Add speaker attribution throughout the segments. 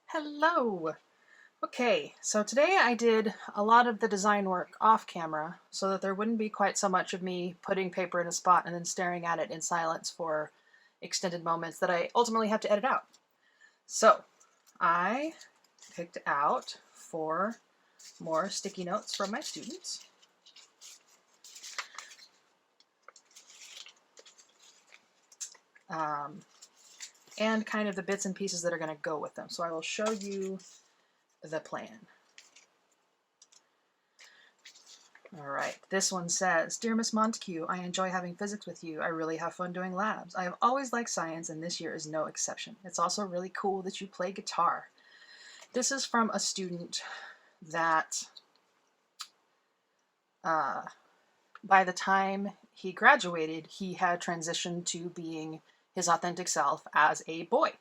Speaker 1: Hello. Okay, so today I did a lot of the design work off camera so that there wouldn't be quite so much of me putting paper in a spot and then staring at it in silence for extended moments that I ultimately have to edit out. So I picked out 4 more sticky notes from my students. And kind of the bits and pieces that are going to go with them. So I will show you the plan. All right, this one says, Dear Miss Montague, I enjoy having physics with you. I really have fun doing labs. I have always liked science, and this year is no exception. It's also really cool that you play guitar. This is from a student that, by the time he graduated, he had transitioned to being his authentic self as a boy.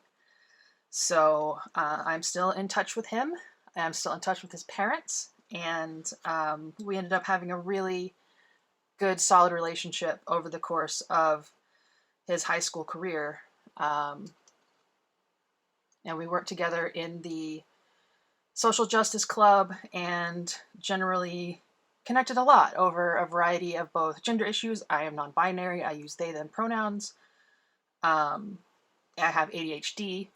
Speaker 1: So I'm still in touch with him. I'm still in touch with his parents, and we ended up having a really good, solid relationship over the course of his high school career. And we worked together in the social justice club and generally connected a lot over a variety of both gender issues. I am non binary, I use they, them pronouns. I have ADHD,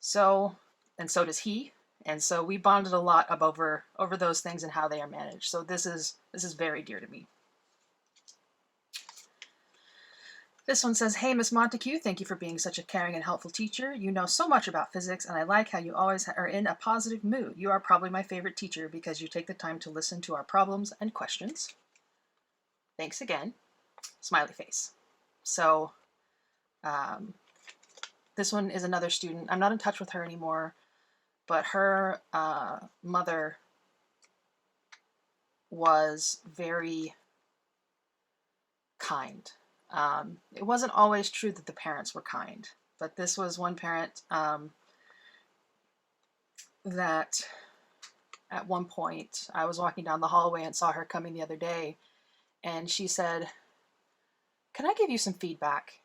Speaker 1: so, and so does he. And so we bonded a lot over those things and how they are managed. So this is very dear to me. This one says, Hey, Miss Montague, thank you for being such a caring and helpful teacher. You know so much about physics, and I like how you always are in a positive mood. You are probably my favorite teacher because you take the time to listen to our problems and questions. Thanks again. Smiley face. So, this one is another student. I'm not in touch with her anymore, but her mother was very kind. It wasn't always true that the parents were kind, but this was one parent that at one point I was walking down the hallway and saw her coming the other day, and she said, Can I give you some feedback?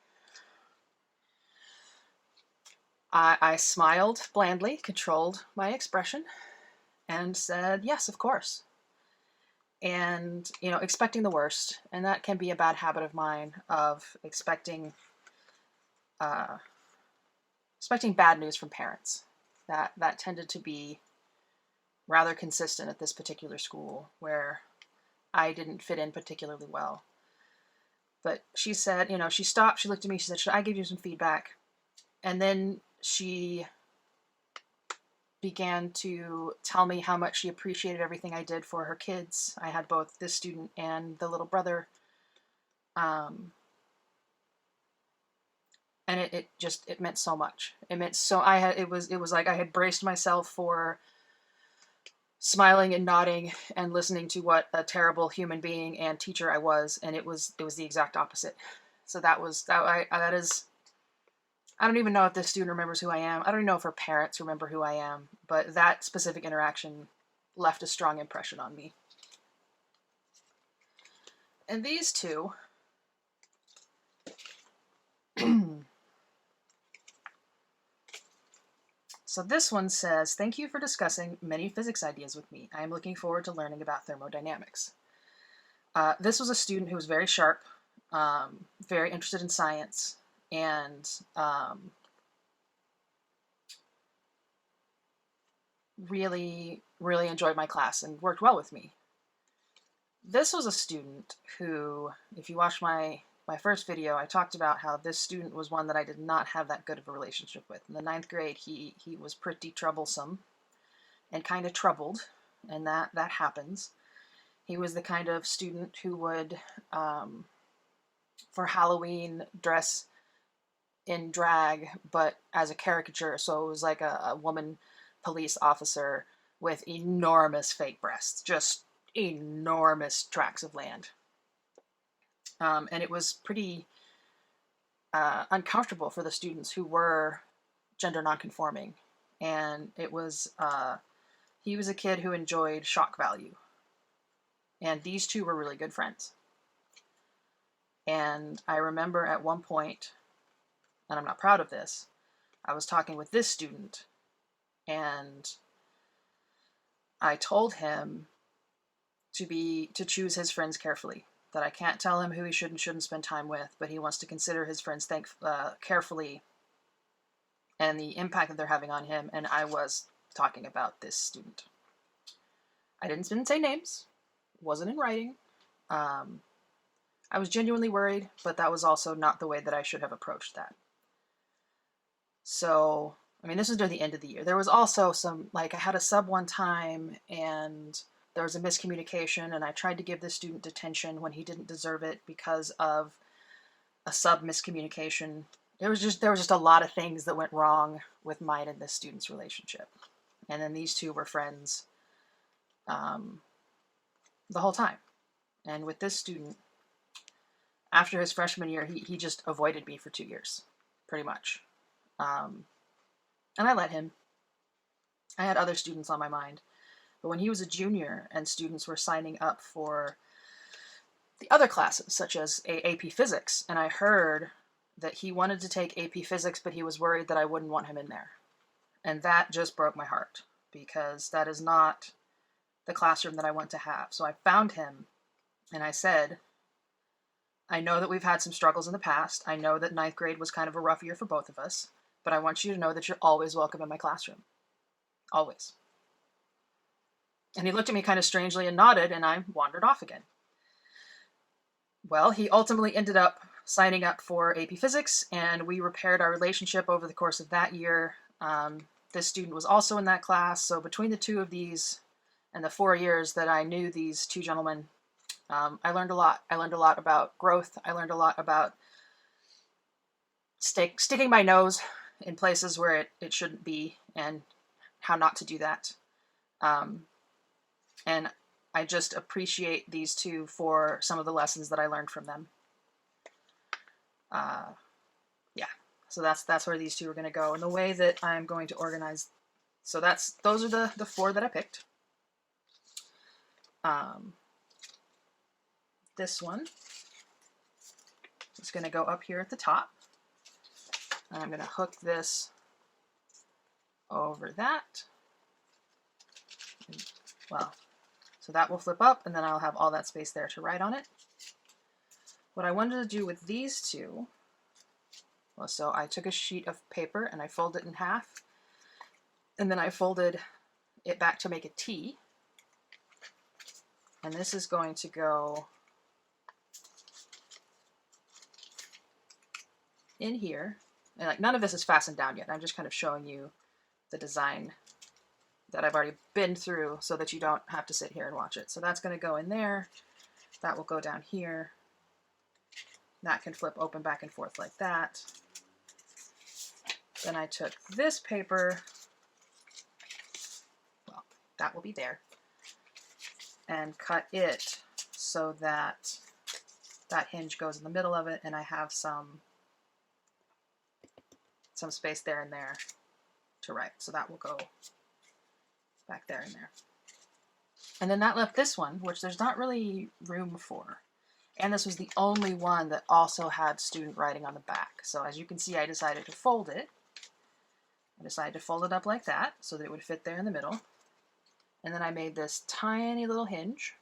Speaker 1: I smiled blandly, controlled my expression, and said, Yes, of course. And, expecting the worst. And that can be a bad habit of mine of expecting bad news from parents. That tended to be rather consistent at this particular school where I didn't fit in particularly well. But she said, she stopped, she looked at me, she said, Should I give you some feedback? And then she began to tell me how much she appreciated everything I did for her kids. I had both this student and the little brother. And it meant so much. It meant so, it was like I had braced myself for smiling and nodding and listening to what a terrible human being and teacher I was, and it was the exact opposite. So that is, I don't even know if this student remembers who I am. I don't even know if her parents remember who I am, but that specific interaction left a strong impression on me. And these two So this one says, Thank you for discussing many physics ideas with me. I am looking forward to learning about thermodynamics. This was a student who was very sharp, very interested in science, and really, really enjoyed my class and worked well with me. This was a student who, if you watch my first video, I talked about how this student was one that I did not have that good of a relationship with. In the 9th grade, he was pretty troublesome and kind of troubled, and that happens. He was the kind of student who would, for Halloween, dress in drag, but as a caricature. So it was like a woman police officer with enormous fake breasts, just enormous tracts of land. And it was pretty uncomfortable for the students who were gender nonconforming. And it was, he was a kid who enjoyed shock value. And these two were really good friends. And I remember at one point, and I'm not proud of this, I was talking with this student, and I told him to choose his friends carefully. That I can't tell him who he should and shouldn't spend time with, but he wants to consider his friends carefully and the impact that they're having on him. And I was talking about this student. I didn't say names. Wasn't in writing. I was genuinely worried, but that was also not the way that I should have approached that. So, I mean, this was near the end of the year. There was also some, like, I had a sub one time, and there was a miscommunication, and I tried to give this student detention when he didn't deserve it because of a sub miscommunication. There was just a lot of things that went wrong with mine and this student's relationship. And then these two were friends the whole time. And with this student, after his freshman year, he just avoided me for 2 years, pretty much. And I let him. I had other students on my mind. But when he was a junior and students were signing up for the other classes, such as AP Physics, and I heard that he wanted to take AP Physics, but he was worried that I wouldn't want him in there. And that just broke my heart, because that is not the classroom that I want to have. So I found him, and I said, I know that we've had some struggles in the past. I know that 9th grade was kind of a rough year for both of us, but I want you to know that you're always welcome in my classroom. Always. And he looked at me kind of strangely and nodded, and I wandered off again. Well, he ultimately ended up signing up for AP Physics, and we repaired our relationship over the course of that year. This student was also in that class, so between the two of these and the 4 years that I knew these two gentlemen, I learned a lot. I learned a lot about growth. I learned a lot about sticking my nose in places where it shouldn't be, and how not to do that. And I just appreciate these two for some of the lessons that I learned from them. Yeah, so that's where these two are going to go. And the way that I'm going to organize, so those are the 4 that I picked. This one is going to go up here at the top. And I'm going to hook this over that. Well, so that will flip up, and then I'll have all that space there to write on it. What I wanted to do with these two, well, so I took a sheet of paper and I folded it in half, and then I folded it back to make a T. And this is going to go in here. And like, none of this is fastened down yet. I'm just kind of showing you the design that I've already been through so that you don't have to sit here and watch it. So that's going to go in there. That will go down here. That can flip open back and forth like that. Then I took this paper, well, that will be there, and cut it so that that hinge goes in the middle of it, and I have some space there and there to write. So that will go back there and there. And then that left this one, which there's not really room for. And this was the only one that also had student writing on the back. So as you can see, I decided to fold it. I decided to fold it up like that so that it would fit there in the middle. And then I made this tiny little hinge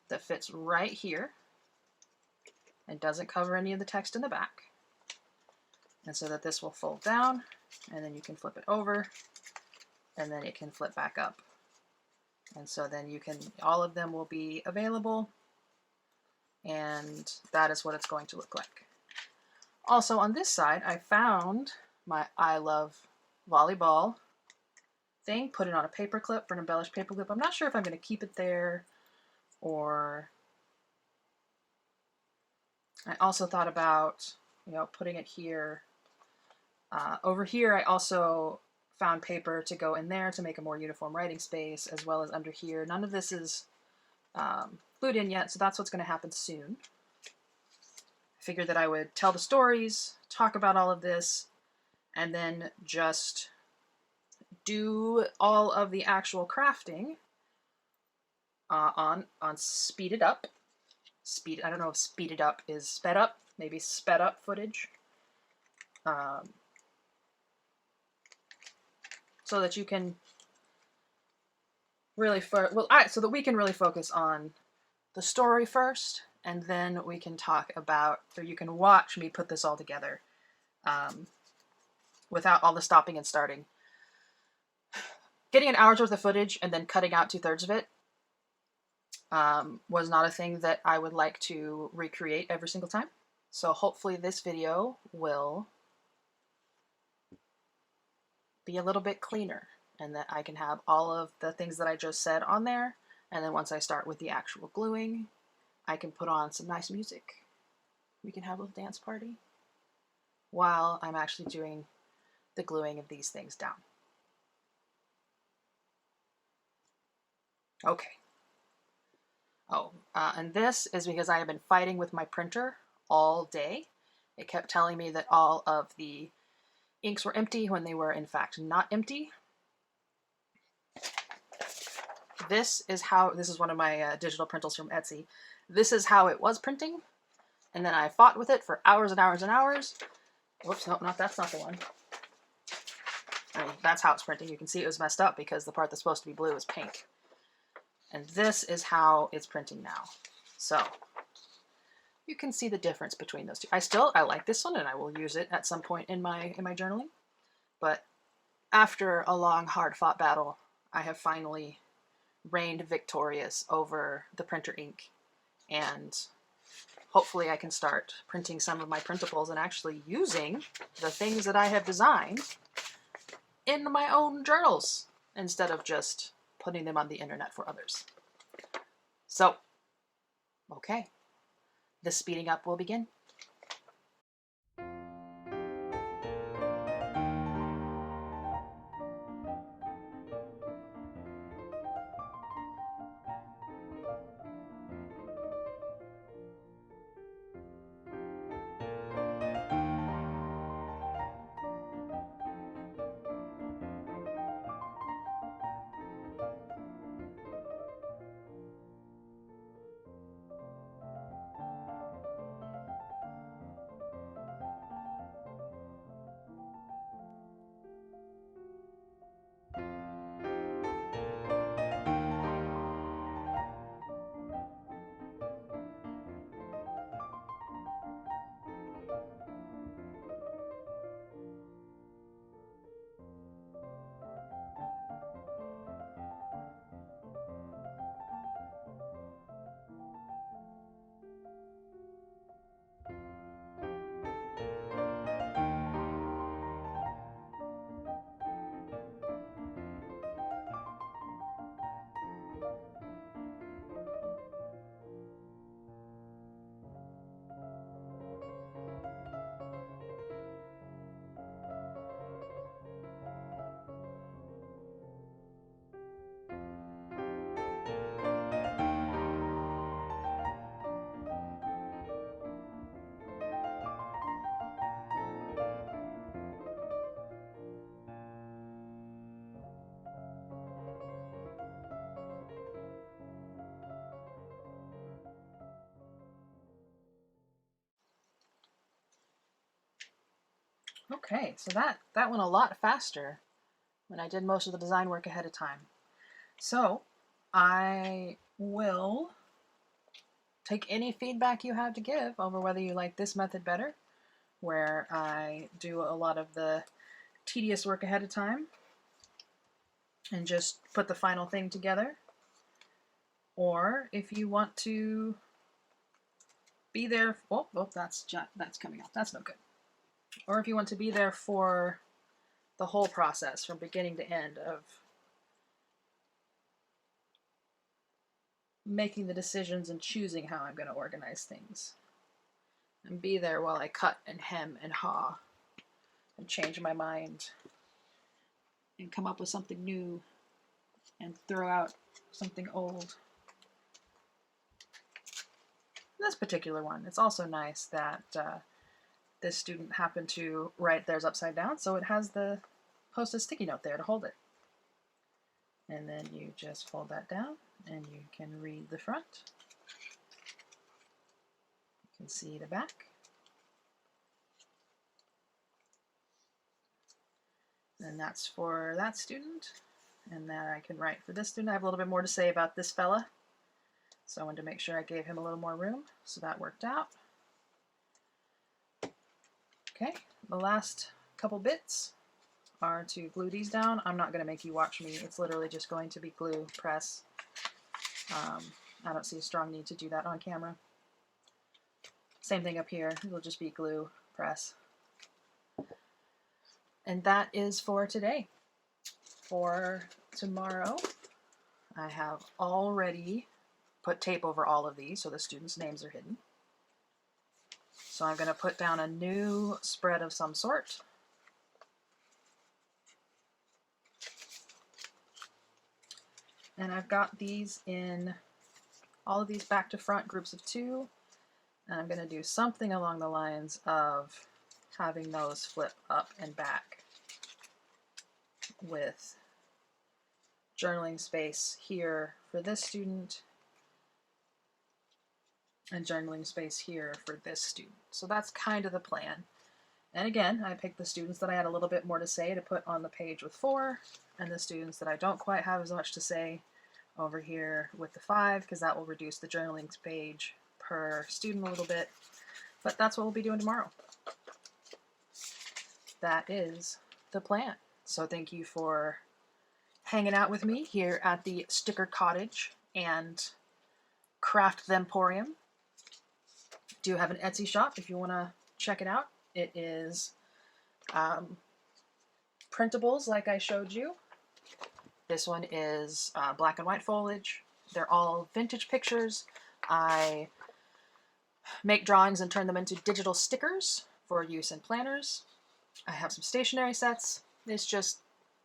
Speaker 1: that fits right here and doesn't cover any of the text in the back. And so that this will fold down, and then you can flip it over, and then it can flip back up. And so then you can, all of them will be available, and that is what it's going to look like. Also on this side, I found my I love volleyball thing, put it on a paper clip for an embellished paper clip. I'm not sure if I'm going to keep it there, or I also thought about, putting it here. Over here, I also found paper to go in there to make a more uniform writing space, as well as under here. None of this is glued in yet, so that's what's going to happen soon. I figured that I would tell the stories, talk about all of this, and then just do all of the actual crafting on speeded up. I don't know if speeded up is sped up, maybe sped up footage. so that you can really so that we can really focus on the story first, and then we can talk about, or you can watch me put this all together without all the stopping and starting. Getting an hour's worth of footage and then cutting out 2/3 of it was not a thing that I would like to recreate every single time. So hopefully this video will be a little bit cleaner, and that I can have all of the things that I just said on there, and then once I start with the actual gluing, I can put on some nice music. We can have a little dance party while I'm actually doing the gluing of these things down. Okay. Oh, and this is because I have been fighting with my printer all day. It kept telling me that all of the inks were empty when they were in fact not empty. This is one of my digital printals from Etsy. This is how it was printing, and then I fought with it for hours and hours and hours. Whoops, no, that's not the one. I mean, that's how it's printing. You can see it was messed up because the part that's supposed to be blue is pink. And this is how it's printing now. So you can see the difference between those two. I like this one, and I will use it at some point in my journaling. But after a long, hard-fought battle, I have finally reigned victorious over the printer ink, and hopefully I can start printing some of my printables and actually using the things that I have designed in my own journals instead of just putting them on the internet for others. So, okay, the speeding up will begin. Okay, so that went a lot faster when I did most of the design work ahead of time. So I will take any feedback you have to give over whether you like this method better, where I do a lot of the tedious work ahead of time and just put the final thing together, or if you want to be there. Oh, that's coming out. That's no good. Or if you want to be there for the whole process from beginning to end of making the decisions and choosing how I'm going to organize things, and be there while I cut and hem and haw and change my mind and come up with something new and throw out something old. This particular one, it's also nice that this student happened to write theirs upside down, so it has the Post-it sticky note there to hold it. And then you just fold that down and you can read the front. You can see the back. And that's for that student. And then I can write for this student. I have a little bit more to say about this fella. So I wanted to make sure I gave him a little more room. So that worked out. Okay, the last couple bits are to glue these down. I'm not going to make you watch me. It's literally just going to be glue, press. I don't see a strong need to do that on camera. Same thing up here. It'll just be glue, press. And that is for today. For tomorrow, I have already put tape over all of these so the students' names are hidden. So I'm going to put down a new spread of some sort. And I've got these in all of these back to front groups of 2. And I'm going to do something along the lines of having those flip up and back with journaling space here for this student and journaling space here for this student. So that's kind of the plan. And again, I picked the students that I had a little bit more to say to put on the page with 4, and the students that I don't quite have as much to say over here with the 5, because that will reduce the journaling page per student a little bit. But that's what we'll be doing tomorrow. That is the plan. So thank you for hanging out with me here at the Sticker Cottage and Craft Themporium. Do have an Etsy shop if you want to check it out. It is printables like I showed you. This one is black and white foliage. They're all vintage pictures. I make drawings and turn them into digital stickers for use in planners. I have some stationery sets. It's just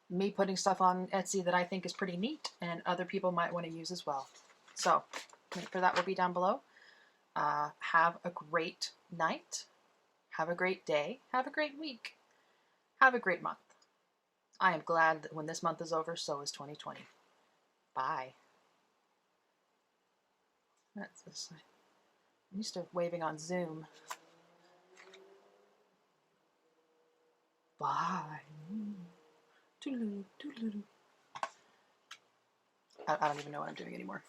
Speaker 1: me putting stuff on Etsy that I think is pretty neat and other people might want to use as well. So, link for that will be down below. Have a great night. Have a great day. Have a great week. Have a great month. I am glad that when this month is over, so is 2020. Bye. That's this. I'm used to waving on Zoom. Bye. Toodaloo, toodaloo. I don't even know what I'm doing anymore.